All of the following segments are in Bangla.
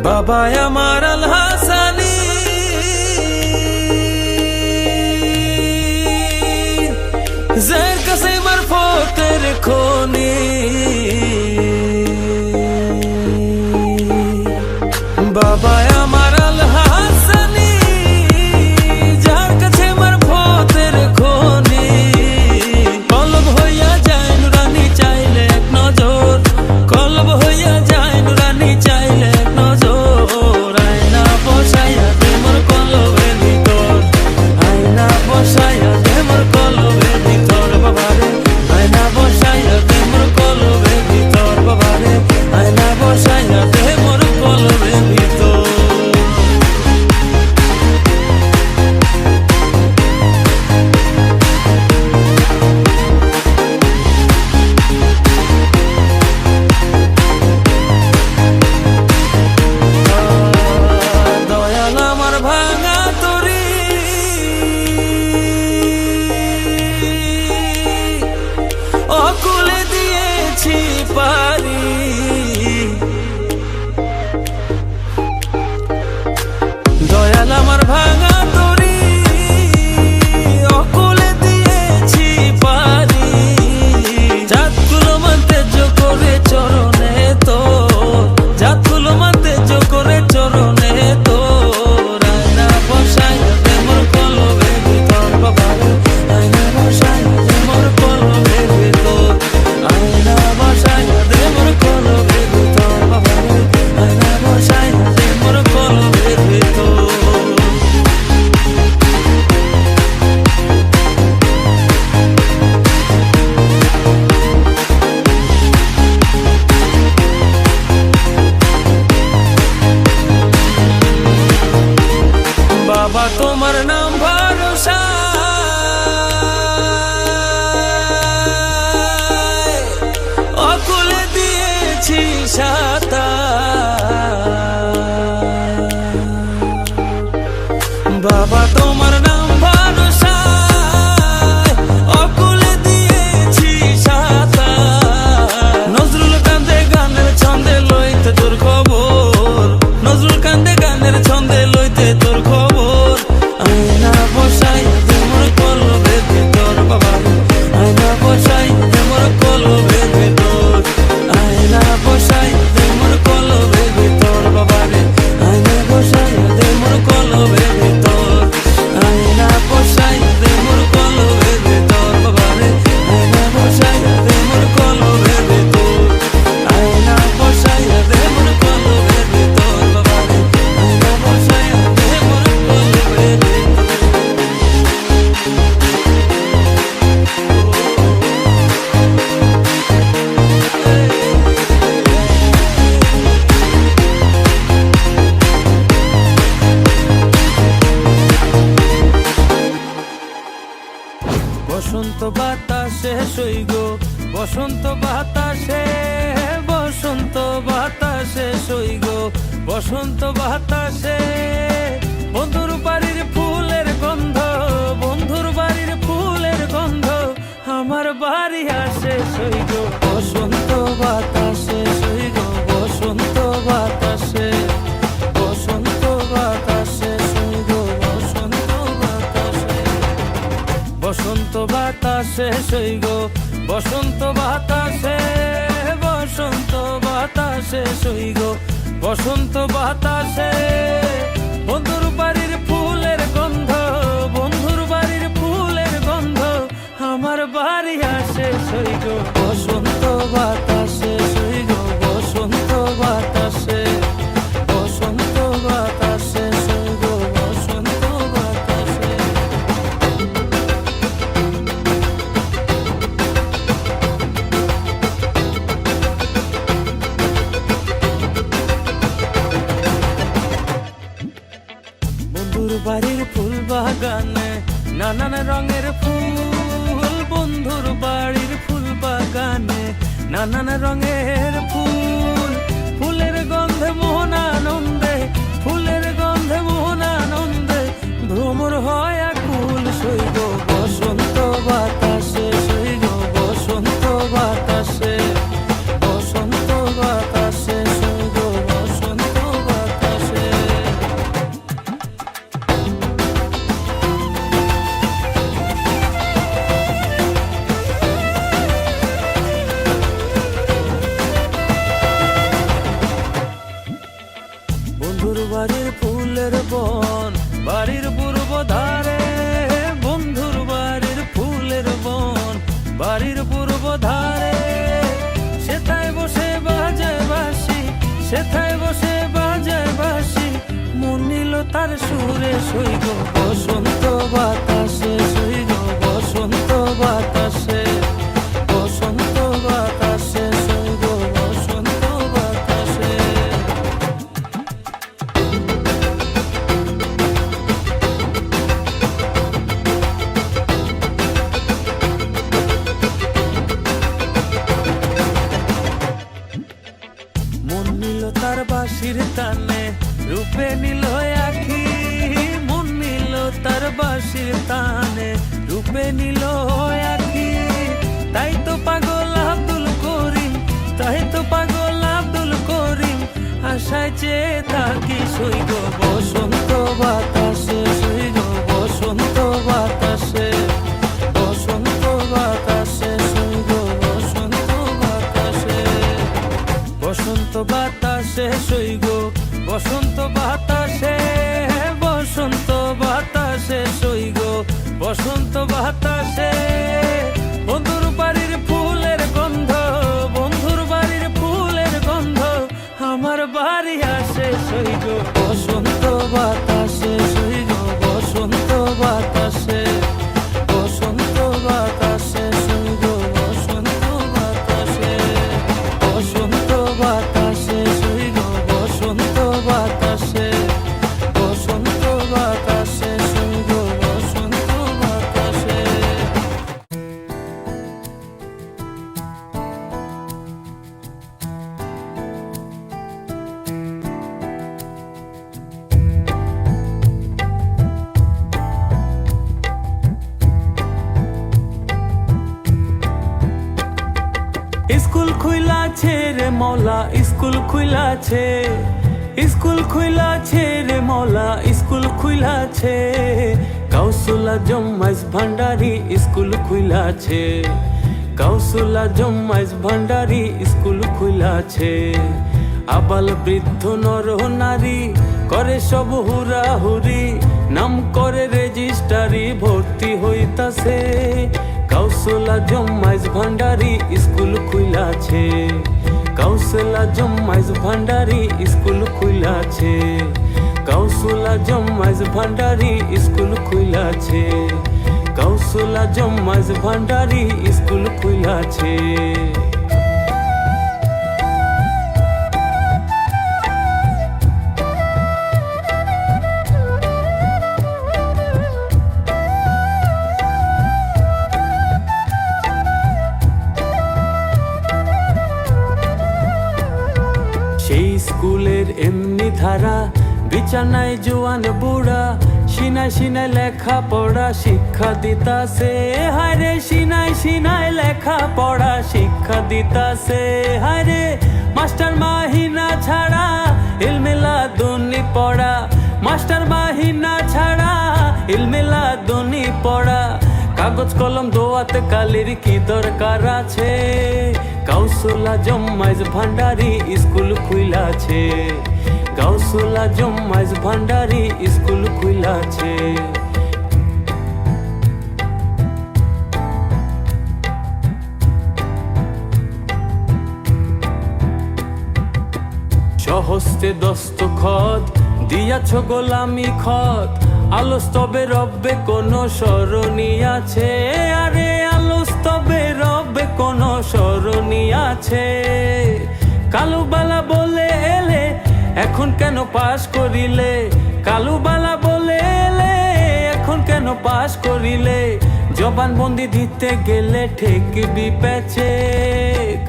বাবা আমার আল হাসানি যার কাছে মারফতের খনি, বাবা আমার আল হাসানি যার কাছে মারফতের খনি, কলব হইয়া যায় নুরানি চাইলে এক নজর, কলব হইয়া যায় নুরানি চাইলে এক নজর, আয়না বসাইয়া দে মোর কলবের ভিতর, আয়না বসাইয়া দে মোর কলবের ভিতর বাবারে, আয়না বসাইয়া দে মোর কলবের ভিতর বাবারে, আয়না বসাইয়া দে মোর কলবের ভিতর। দয়াল আমার ভাঙা তরি অকুলে দিয়েছি পারি, দয়াল আমার ভাঙা তরি অকুলে দিয়েছি পারি, জাতগুলো মানতে জো করে চরণে তো, জাতগুলো মানতে জো করে চরণে তো, আয়না বসাইয়া দে মোর কলবের ভিতর বাবারে, আয়না বসাইয়া দে মোর কলবের ভিতর, আয়না বসাইয়া দে মোর কলবের ভিতর বাবারে, আয়না বসাইয়া দে মোর কলবের ভিতর। বাবা তোমার নাম ভরসা অকুলে দিয়েছি সাতা, বাবা তোমার নাম ভরসা অকুলে দিয়েছি সাতা, নজরুল কান্দে গানের ছন্দে লইতে তোর খবর, নজরুল কান্দে গানের ছন্দে লইতে তোর খবর, আয়না বসাইয়া দে মোর কলবের ভিতর বাবারে, আয়না বসাইয়া দে মোর কলবের ভিতর, আয়না বসাইয়া দে মোর কলবের ভিতর বাবারে, আয়না বসাইয়া দে মোর কলবের ভিতর, আয়না বসাইয়া দে মোর কলবের ভিতর বাবারে, আয়না বসাইয়া দে মোর কলবের ভিতর, আয়না বসাইয়া দে মোর কলবের ভিতর বাবারে, আয়না বসাইয়া দে মোর কলবের ভিতর। বসন্ত বাতাসে সইগ, বসন্ত বাতাসে, বসন্ত বাতাসে সইগ, বসন্ত বাতাসে, বন্ধুর বাড়ির ফুলের গন্ধ, বন্ধুর বাড়ির ফুলের গন্ধ আমার বাড়ি আসে সইগ, বসন্ত বাতাসে সইগ, বসন্ত বাতাসে, বসন্ত বাতাসে সইগ, বসন্ত বাতাসে, বসন্ত বাতাসে সইগ, বসন্ত বাতাসে, বসন্ত বাতাসে সইগ, বসন্ত বাতাসে, বন্ধুর বাড়ির ফুলের গন্ধ, বন্ধুর বাড়ির ফুলের গন্ধ আমার বাড়ি আসে সইগ, বসন্ত বাতাসে সইগ, বসন্ত বাতাসে, বসন্ত বাতাসে সইগ, বসন্ত বাতাসে। বন্ধুর বাড়ির ফুল বাগানে নানান রঙের ফুল, বন্ধুর বাড়ির ফুল বাগানে নানান রঙের ফুল, ফুলের গন্ধে মোহন আনন্দে, ফুলের গন্ধে মোহন আনন্দে ভ্রমর হয় আকুল সইগ, বসন্ত বাতাসে সইগ, বসন্ত বাতাসে, বসন্ত বাতাসে সইগ, বসন্ত বাতাসে। বন্ধুর বাড়ির ফুলের বন, বাড়ির পূর্ব ধারে, বন্ধুর বাড়ির ফুলের বন, বাড়ির পূর্ব ধারে। সেথায় বসে বাজায় বাঁশি, সেথায় বসে বাজায় বাঁশি, মন নিল তার সুরে সইগ বসন্ত বাতাসে, সইগ বসন্ত বাতাসে, বসন্ত বাতাসে, সইগ বসন্ত বাতাসে। মন নিল তার বাঁশির টানে, রূপে নিল আখি, মন নিল তার বাঁশির টানে, রূপে নিল আখি। তাই তো পাগল আব্দুল করিম, তাই তো পাগল আব্দুল করিম, আশায় চেয়ে থাকি সইগ বসন্ত বাতাসে, সইগ বসন্ত বাতাসে, বসন্ত বাতাসে, সইগ বসন্ত বাতাসে। বসন্ত বাতাসে সইগ বসন্ত বাতাসে, বসন্ত বাতাসে সইগ বসন্ত বাতাসে। বন্ধুর বাড়ির ফুলের গন্ধ, বন্ধুর বাড়ির ফুলের গন্ধ, আমার বাড়ি আসে সইগ বসন্ত বাতাসে, সইগ বসন্ত বাতাসে, বসন্ত বাতাসে, সইগ বসন্ত বাতাসে, বসন্ত বাতাসে, সইগ বসন্ত বাতাসে, বসন্ত বাতাসে, সইগ বসন্ত বাতাসে। স্কুল খুইলাছে রে মৌলা, স্কুল খুইলাছে, স্কুল খুইলাছে রে মৌলা, স্কুল খুইলাছে। কাউসুল আজম মাইজ ভান্ডারি স্কুল খুইলাছে, কাউসুল আজম মাইজ ভান্ডারি স্কুল খুইলাছে। আবাল বৃদ্ধ নর নারী করে সব হুরাহুরি, নাম করে রেজিস্টারি ভর্তি হইতাছে। কাউসুল আজম মাইজ ভান্ডারি স্কুল খুইলাছে, কাউসুল আজম মাইজ ভান্ডারি স্কুল খুইলাছে, কাউসুল আজম মাইজ ভান্ডারি স্কুল খুইলাছে, কাউসুল আজম মাইজ ভান্ডারি স্কুল খুইলাছে। সেই স্কুলের এমনি ধারা, বিছানায় জোয়ান বুড়া, সিনায় সিনায় লেখা পড়া শিক্ষা দিতাছে। হায়রে সিনায় সিনায় লেখা পড়া শিক্ষা দিতাছে। হায়রে মাস্টার মাহিনা ছাড়া ইলমিলা দুনি পড়া, মাস্টার মাহিনা ছাড়া ইলমিলা দুনি পড়া। কাগজ কলম দোয়াতে কালির কি দরকার আছে? কাউসুল আজম মাইজ ভান্ডারি স্কুল খুইলাছে, কাউসুল আজম মাইজ ভান্ডারি স্কুল খুইলাছে। সহস্তে দস্তখত দিয়াছ গোলামি খত, আলোস্তবে রব্বে কোন স্মরণী আছে? আরে আলোস্তবে রব্বে কোন স্মরণী আছে? কালুবালা বলে এলে এখন কেন পাশ করিলে? কালুবালা বলে এলে এখন কেন পাশ করিলে? জবানবন্দি দিতে গেলে ঠেকবি পেছে।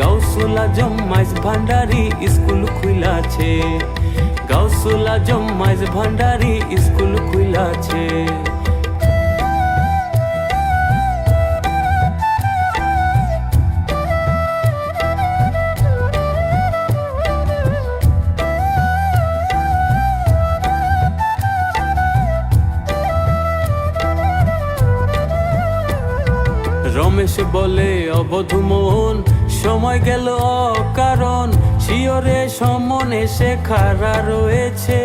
কাউসুল আজম মাইজ ভান্ডারি স্কুল খুইলাছে, কাউসুল আজম মাইজ ভান্ডারি স্কুল খুইলাছে। রমেশ বলে অবধ মন, সময় গেল অকারণ, শিওরে সমনে সে খাড়া রয়েছে,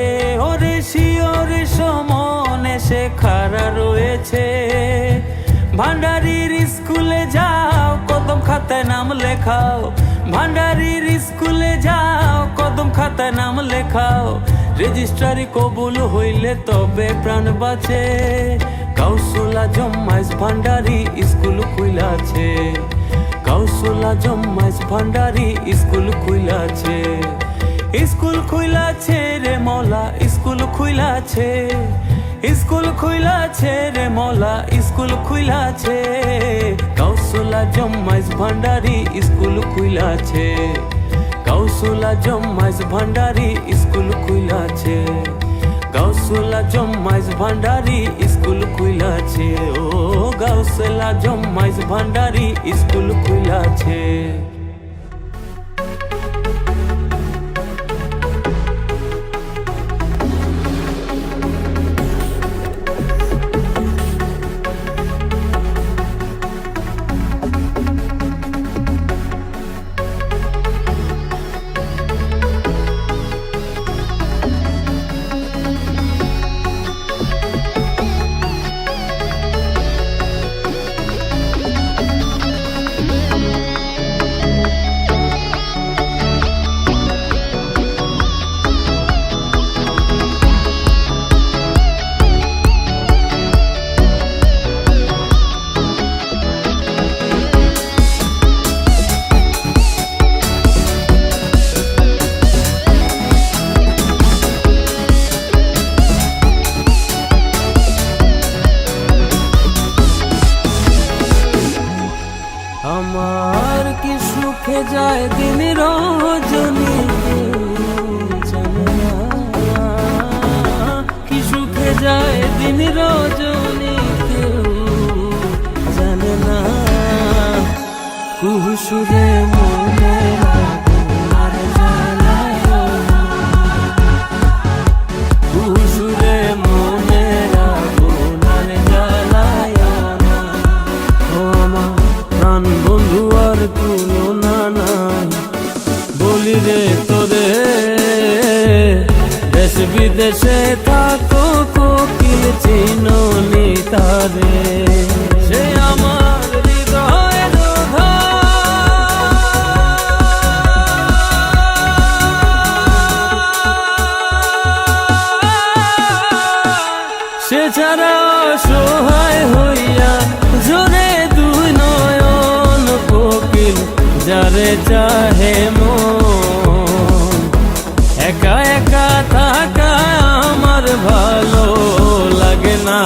ওরে শিওরে সমনে সে খাড়া রয়েছে। ভান্ডারির স্কুলে যাও, কদম খাতায় নাম লেখাও। ভান্ডারির স্কুলে যাও, কদম খাতায় নাম লেখাও। রেজিস্ট্রারি কবুল হইলে তবে প্রাণ বাঁচে। গাউসুল আজম মাইজ ভান্ডারি স্কুল খুইলাছে। গাউসুল আজম মাইজ ভান্ডারি স্কুল খুইলাছে। স্কুল খুইলাছে রে মৌলা, স্কুল খুইলাছে। স্কুল খুইলাছে রে মৌলা, স্কুল খুইলাছে। গাউসুল আজম মাইজ ভান্ডারি স্কুল খুইলাছে। গাউসুল আজম মাইজ ভান্ডারি স্কুল খুইলাছে। গাউসুল আজম মাইজ ভান্ডারি স্কুল খুইলাছে। ও গাউসুল আজম মাইজ ভান্ডারি স্কুল খুইলাছে। আমার কি সুখে যায় দিন রজনী, জানে না কি সুখে যায় দিন রজনী, কেউ জানে না। কুহুসুরে মনে আর জ্বালায়, কুহুসুরে মনে আগুন আর জ্বালায়। ও আমার প্রাণ বন্ধু আর তুলনা নাই, বলি রে তোরে দেশ বিদেশে থাকো কোকিল চিননি তারে। সে আমার হৃদয়ের সে ছাড়া অসহায় হইয়া জোরে দুই নয়ন কোকিল যারে চাহে মন। একা একা থাকা আমার ভালো লাগে না,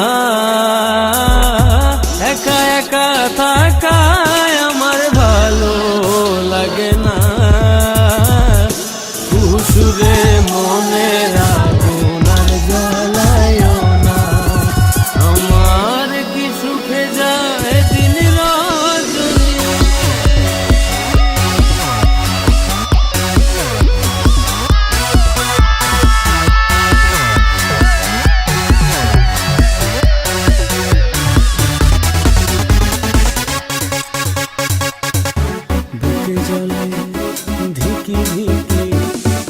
একা একা থাকা আমার ভালো লাগে না। কুহুসুরে মনে আগুন আর জ্বালায় না, আমার কি সুখে যায় দিন রজনী। বুকে জলে ধিকি ধিকি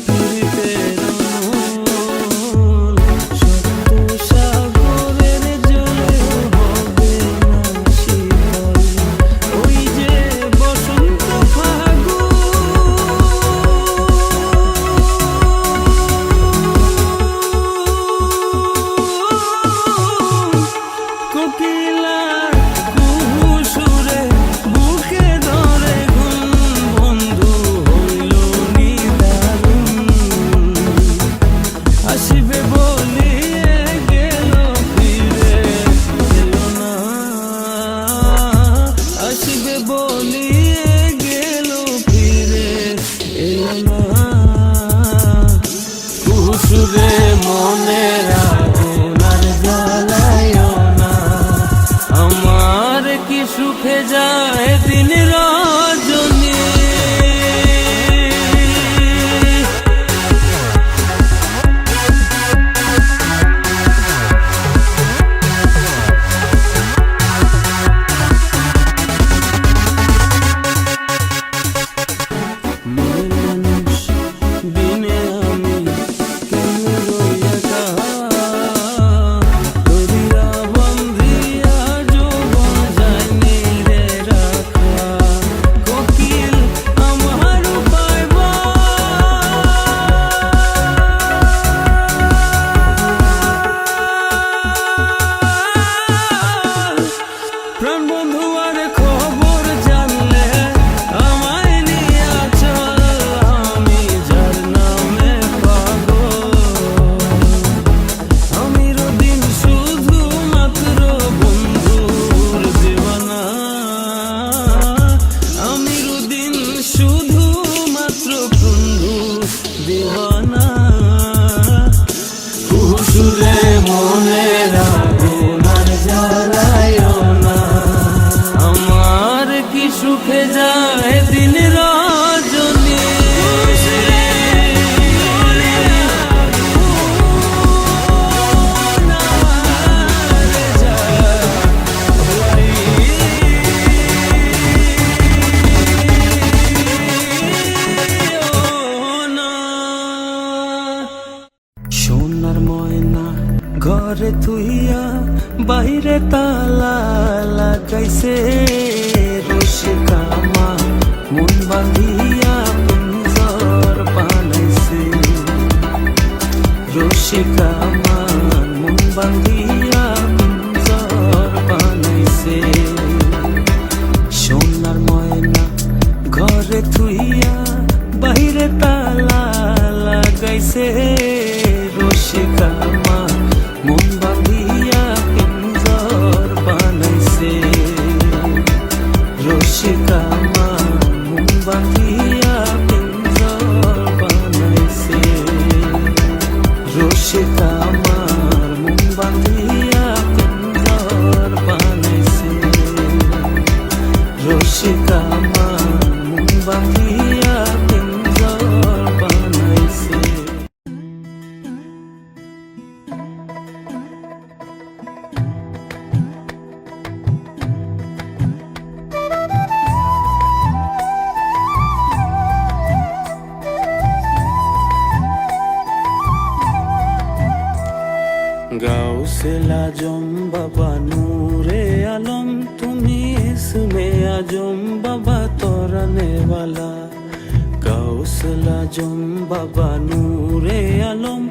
পুরিতের মন, সত্য সাগরের জলে হবে না শীতল। ওই যে বসন্ত ফাগুন, কোকিলার কুহুসুরে বুকে ধরে ঘুম বন্ধু হইল নিদারুণ। আসিবে বলিয়ে গেল ফিরে এলো না, আসিবে বলিয়ে গেল ফিরে এলো না। কুহুসুরে মনে আগুন আর জ্বালায় না, আমার কি সুখে যায় দিন রজনী। মনের মানুষ সোনার ময়না ঘরে থুইয়া বাইরে তালা লাগাইছে, রসিক আমার মন বাঁধিয়া পিঞ্জর বানাইছে, রসিক আমার মন বাঁধিয়া পিঞ্জর বানাইছে। সোনার ময়না ঘরে থুইয়া বাইরে তালা লাগাইছে, রসিক আমার মন বাঁধিয়া পিঞ্জর বানাইছে, রসিক আমার মন বাঁধিয়া পিঞ্জর বানাইছে, রসিক আমার মন বাঁধিয়া পিঞ্জর বানাইছে, রসিক আমার মন বাঁধিয়া পিঞ্জর বানাইছে। গাউসে লাজম বাবা নূরে আলম, তুমি ইসমে আজম বাবা তরানে वाला। গাউসে লাজম বাবা নূরে আলম,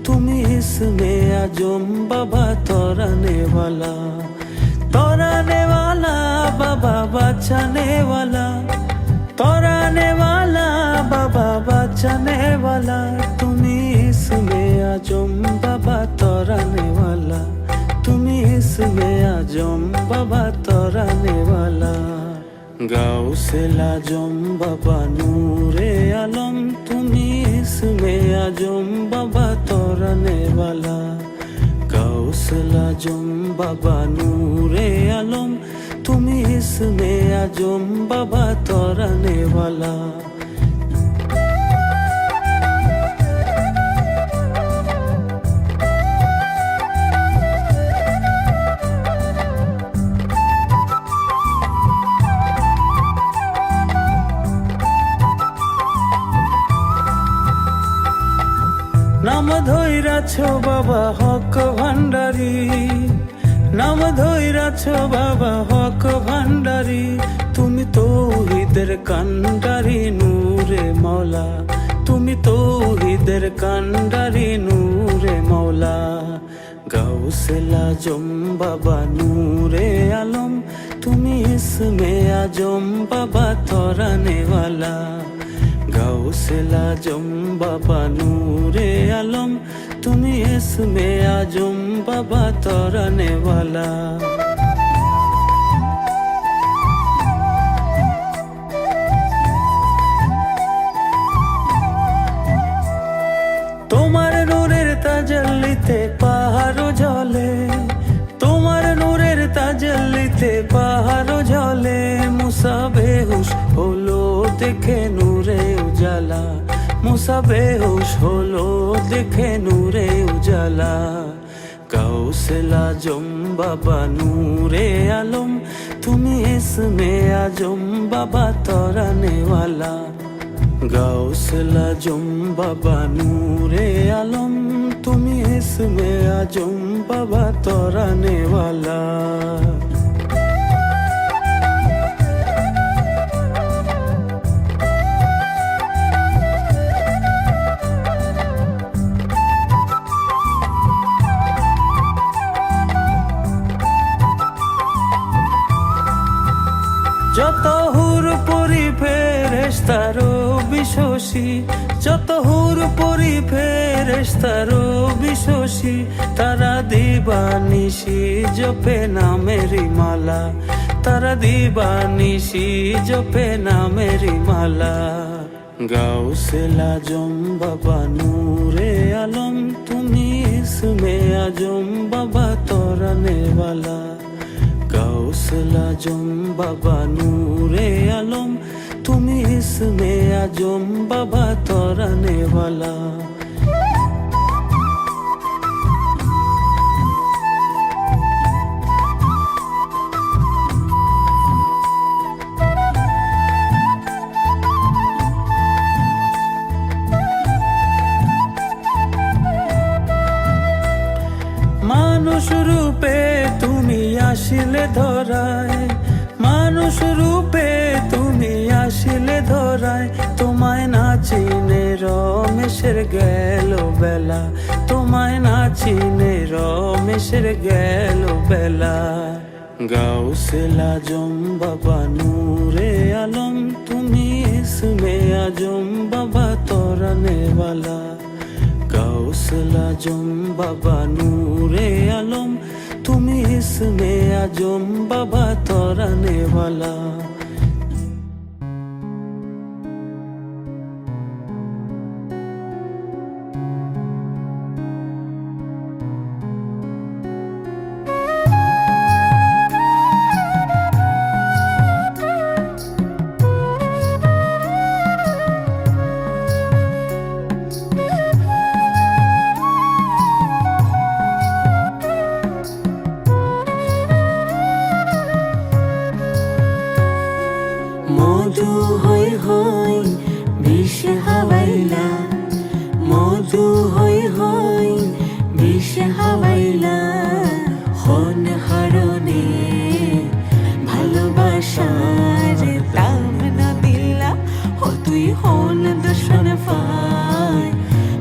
তুমি ইসমে আজম বাবা তরানে वाला। তরানে वाला বাবা বাঁচানে वाला, তরানে वाला বাবা বাঁচানে वाला। তুমি ইসমে আজম বাবা তরানে वाला, তুমি ইসমে আজম বাবা তরানে वाला। গাউসে লাজম বাবা নূরে আলম, তুমি ইসমে আজম বাবা তরানে वाला। গাউসে লাজম বাবা নূরে আলম, তুমি ইসমে আজম বাবা তরানে वाला। নাম ধইরাছ বাবা হক ভান্ডারি, নাম ধইরাছ বাবা হক ভান্ডারি। তুমি তৌহিদের কান্ডারি নূরে মওলা, তুমি তৌহিদের কান্ডারি নূরে মওলা। গাউসে লাজম বাবা নূরে আলম, তুমি ইসমে আজম বাবা তরানে वाला। গাউসে লাজম বাবা নূরে আলম, তুমি ইসমে আজম বাবা তরানে वाला। তোমার নূরের তাজাল্লিতে পাহাড় জ্বলে, তোমার নূরের তাজাল্লিতে পাহাড় জ্বলে। মুসা বেহুশ হলো দেখে নূরে উজালা, মুসা বেহুশ হলো দেখে নূরে উজালা। গাউসে লাজম বাবা নূরে আলম, তুমি ইসমে আজম বাবা তরানে वाला। গাউসে লাজম বাবা নূরে আলম, তুমি ইসমে আজম বাবা তরানে वाला। যত হুর পরি ফেরেশতারো বিশ্বসী, যত হুর পরি ফেরেশতারো বিশ্বসী। তারা দিবানিশি জপে নামেরি মালা, তারা দিবানিশি জপে নামেরি মালা। গাউসে লাজম বাবা নূরে আলম, তুমি ইসমে আজম বাবা তরানে वाला। গাউসে লাজম বাবা নূরে আলম, তুমি ইসমে আজম বাবা তরানে वाला। মানুষ রূপে তুমি আসিলে ধরায়, মানুষ রূপে তুমি আসিলে ধরায়, তোমায় না চিনে রমেশের গেল বেলা, তোমায় না চিনে রমেশের গেল বেলা। গাউসে আজম বাবা নূরে আলম, তুমি ইসমে আজম বাবা তরানে वाला। গাউসে আজম বাবা নূরে আলম, তুমি ইসমে আজম বাবা তরানে वाला। মধু হই হই বিষ হাওয়াইলা, মধু হই হই বিষ হাওয়াইলা। হন হারণে ভালোবাসার দাম না দিলা, ও তুই হন দর্শন পাই,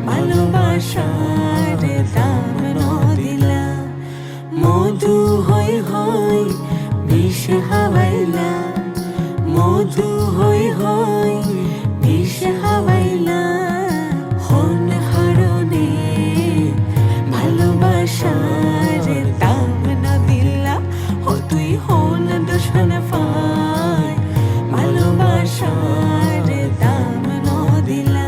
ভালোবাসার দাম না দিলা। মধু হই হই বিষ হাওয়াইলা, মধু হই হই বিষ হাওয়াইলা। হন হারণে ভালোবাসার দাম না দিলা, ও তুই হন দর্শন পাই, ভালোবাসার দাম না দিলা।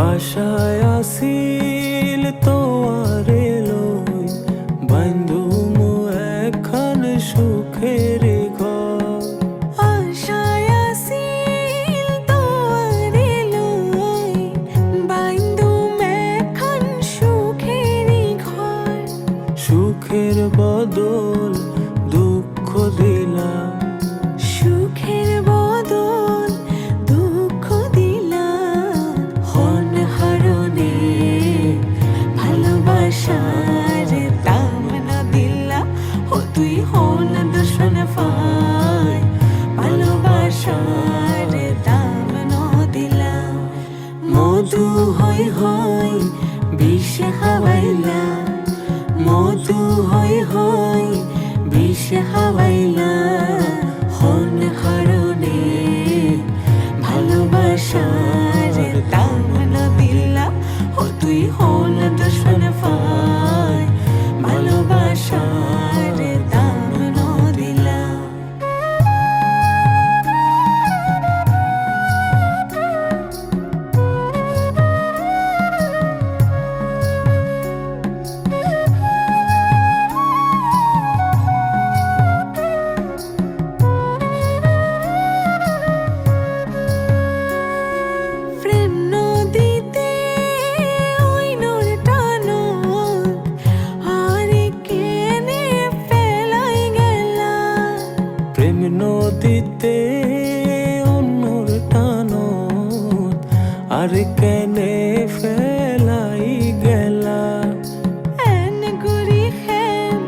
আশায় আসিল তোয়ারে লই, বান্ধুমু এখন সুখের ঘর। আশায় আসিল তোয়ারে লই, বাইন্ধুম এখন সুখের ঘর। সুখের বদল দুঃখ দিলা, সুখের বদল দুঃখ দিলা। হন হারণে ভালোবাসার দাম না দিলা, ও তুই হন দর্শন পাই, ভালোবাসার দাম না দিলা। মধু হই হই বিষ হাওয়াইলা, মধু হই হই বিষ হাওয়াইলা। হন হারণে ভালোবাসার দাম না দিলা, ও তুই হন দর্শন পাই, ভালোবাসার দাম না দিলা। প্রেম নদীতে ওই নূর টানল, আর কেনে ফেলাই গেলা। প্রেম নদীতে অন্যর টানত, আর কেনে ফেলাই গেলা। এন করি হেম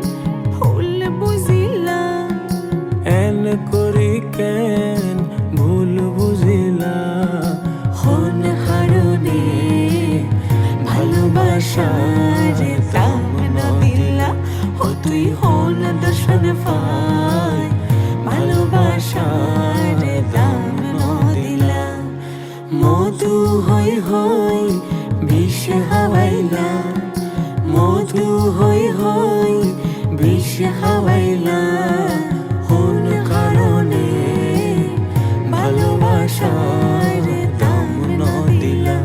ভুল বুঝিলা, এন করি কেন ভুল বুঝিলা। হন হারণে ভালোবাসার দাম না দিলা, ও তুই হন দর্শন পাই, ভালোবাসার দাম না দিলা। মধু হই হই বিষ হাওয়াইলা, মধু হই হই বিষ হাওয়াইলা। হন কারণে ভালোবাসার দাম না দিলা,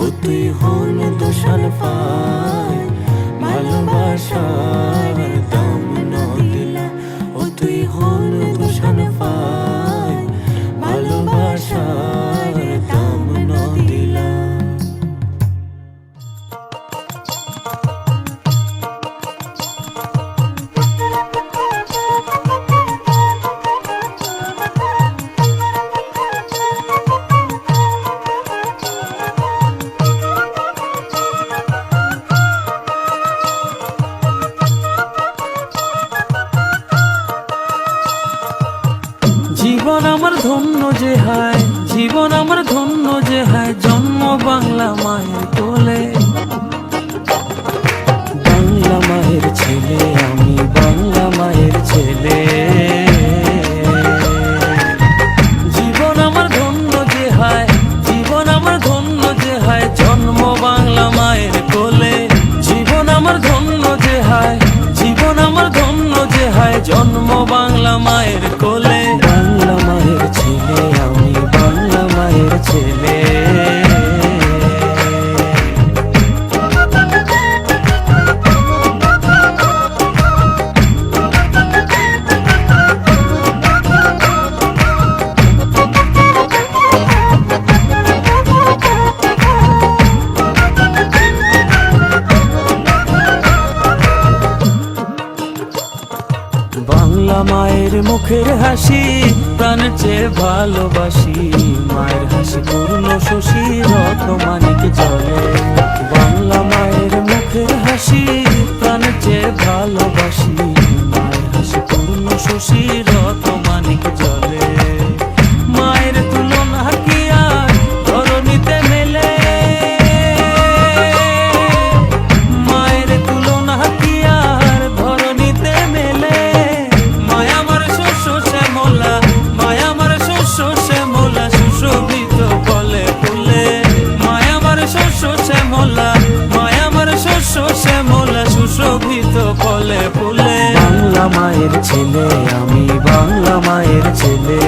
ও তুই হন দর্শন পাই, ভালোবাসার দাম না দিলা, ও তুই হন দর্শন পাই, ভালোবাসার দাম না দিলা। জীবন আমার ধন্য যে হয় জন্ম বাংলা মায়ের কোলে। বাংলা মায়ের ছেলে আমি, বাংলা মায়ের ছেলে। জীবন আমার ধন্য যে হয়, জীবন আমার ধন্য যে হয় জন্ম বাংলা মায়ের কোলে। জীবন আমার ধন্য যে হয়, জীবন আমার ধন্য যে হয় জন্ম বাংলা মায়ের কোলে। বাংলা মায়ের ছেলে আমি, বাংলা মায়ের ছেলে। বাংলা মায়ের মুখের হাসি প্রাণের চেয়ে ভালোবাসি। মায়ের হাসি পূর্ণ শশী রত্নমানিক জলে। বাংলা মায়ের মুখের হাসি প্রাণের চেয়ে ভালোবাসি। মায়ের হাসি পূর্ণ শশী রত্নমানিক জলে। মায়ের তুলনা কি আর ধরণীতে মেলে? মায়ের তুলনা কি আর ধরণীতে মেলে? মায়া আমার শস্য শ্যামলা, মায়া আমার শস্য শ্যামলা সুশোভিত ফলে ফুলে। মায়া আমার শস্য শ্যামলা, মায়া আমার শস্য শ্যামলা সুশোভিত ফলে ফুলে। বাংলা মায়ের ছেলে আমি, বাংলা মায়ের ছেলে।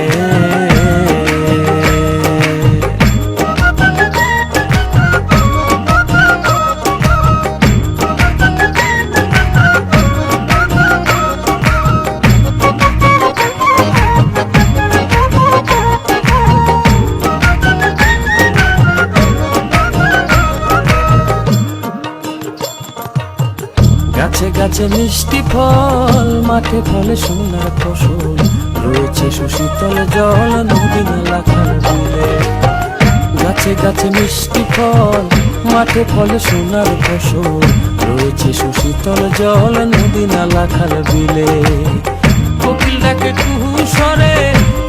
গাছে গাছে মিষ্টি ফল, মাঠে ফলে সোনার ফসল। রয়েছে সুশীতল জল নদী নালা খাল বিলে। গাছে গাছে মিষ্টি ফল, মাঠে ফলে সোনার ফসল। রয়েছে সুশীতল জল নদী নালা খাল বিলে। কোকিল ডাকে কুহু স্বরে,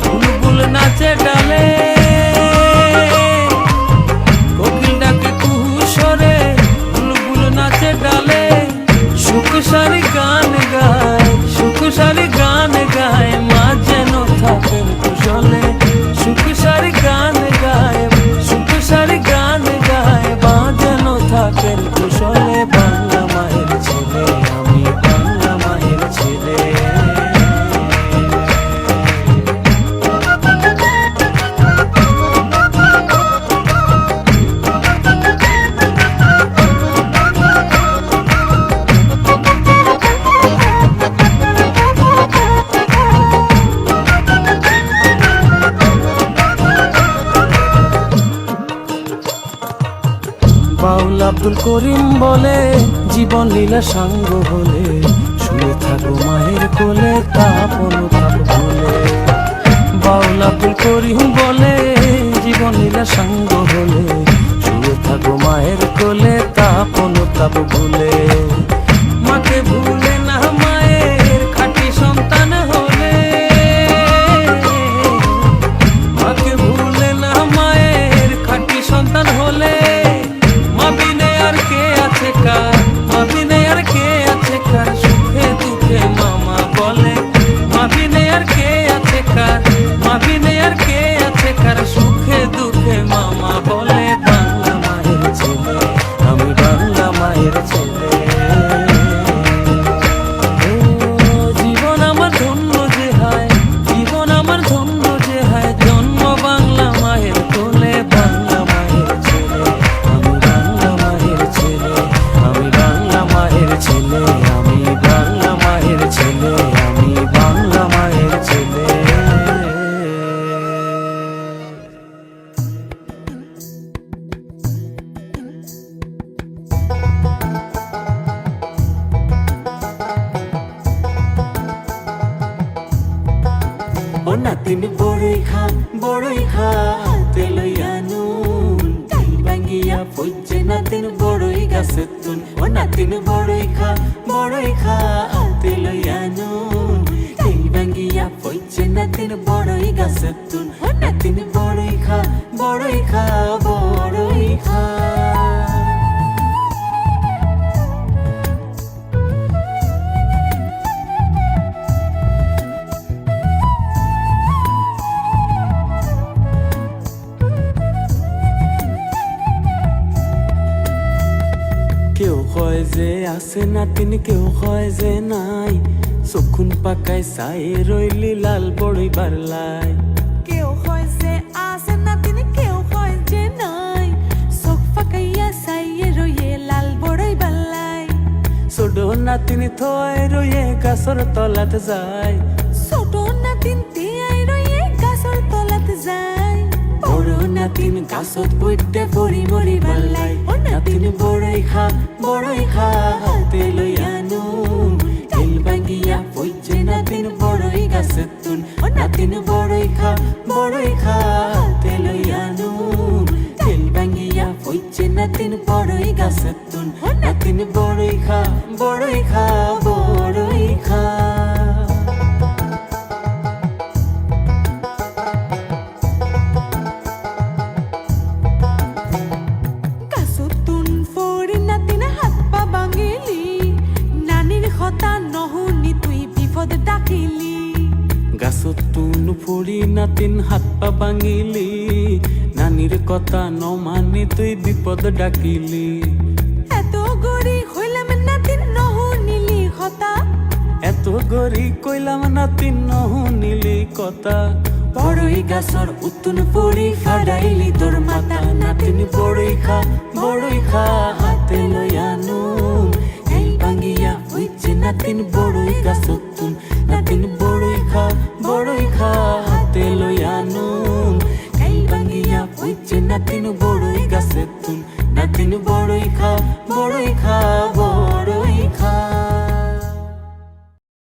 বুলবুল নাচে ডালে। কোকিল ডাকে কুহু স্বরে, বুলবুল নাচে ডালে। সুখ সারি গান গায়, সুখ সারি গান গায়, মা যেন থাকেন কুশলে। সুখ সারি গান গায়, সুখ সারি গান গায়, মা যেন থাকেন কুশলে। বাংলা মায়ের ছেলে আমি, বাংলা মায়ের ছেলে। বাউল আব্দুল করিম বলে জীবন লীলা সাঙ্গ হলে। শুয়ে থাকো মায়ের কোলে তাপন তাপ ভুলে। বাউল আব্দুল করিম বলে জীবন লীলা সাঙ্গ হলে। শুয়ে থাকো মায়ের কোলে তাপন তাপ ভুলে। মাকে ভুলে না মায়ের খাঁটি সন্তান হলে। মাকে ভুলে না মায়ের খাঁটি সন্তান হলে। মা বিনে আর কে আছে কার, মা বিনে আর কে আছে কার, সুখে দুঃখে মামা বলে। মা বিনে আর কে আছে কার, মা বিনে আর কে আছে কার, সুখে দুঃখে মামা বলে। বাংলা মায়ের ছেলে আমি, বাংলা মায়ের ছেলে। ও জীবন আমার ধন্য যে হয়, জীবন আমার ধন্য যে হয় জন্ম বাংলা মায়ের কোলে। বাংলা মায়ের ছেলে আমি, বাংলা মায়ের ছেলে। আমি বাংলা মায়ের ছেলে, আমি বাংলা মায়ের ছেলে। আমি বাংলা মায়ের ছেলে। ও নাতিন বড়ই খা, বড়ই খা, হাতে লইয়া নুন। ডাল ভাঙ্গিয়া ফুজছে নাতিন বড়ই গাছের তুন। ও নাতিন বড়ই খা, বড়ই খা, হাতে লইয়া নুন। ডাল ভাঙ্গিয়া ফুজছে নাতিন বড়ই গাছের তুন। ও নাতিন বড়ই খা, কয় যে আছে নাতিন কেউ কয় যে নাই চক্ষুন পাকায় চাই রইলি লাল বড়ই বারলাই কেউ হয় যে আছে নাতিন কেউ হয় যে নাই চোখ ফাঁকাইয়া চাইয়ে রইয়ে লাল বড়ই বাল্লাই ছোট নাতিন থয় রয়ে গাছর তলাত যায় ছোট নাতিন তিয়াই রইয়ে গাছর তলাত যায় বড় নাতিন গাছত বইতে পরি মরি বাল্লাই ও নাতিন বড়ই খা হাতে লইয়া নুন তেল ভাঙ্গিয়া পইছে নাতিন বড়ই গাছের তুন ও নাতিন বড়ই খা হাতে লইয়া নুন তেল ভাঙ্গিয়া পইছে নাতিন বড়ই গাছের তুন ও নাতিন বড়ই খা বড়ই খা গাছতুন ফড়ি নাতিন হাত পা ভাঙিলি নানির কথা নহুনি তুই বিপদ ডাকিলি গাছত তুন ফুড়ি নাতিন হাত পা ভাঙিলি নানির কথা নমানি তুই বিপদ ডাকিলি এত গরি হইলাম নাতিন নহুনিলি কথা এত গরি কইলাম নাতিন নহুনিলি কথা বড়ই গাছর উত্তুন পড়ি ফাডাইলি তোর মাথা নাতিন বড়ই খা হাতে লইয়া নুন এই ভাঙ্গিয়া হইছে নাতিন বড়ই গাছত তুন নাতিন বড়ই খা হাতে লইয়া নুন এই ভাঙ্গিয়া হইছে নাতিন বড়ই গাছের তুন নাতিন বড়ই খা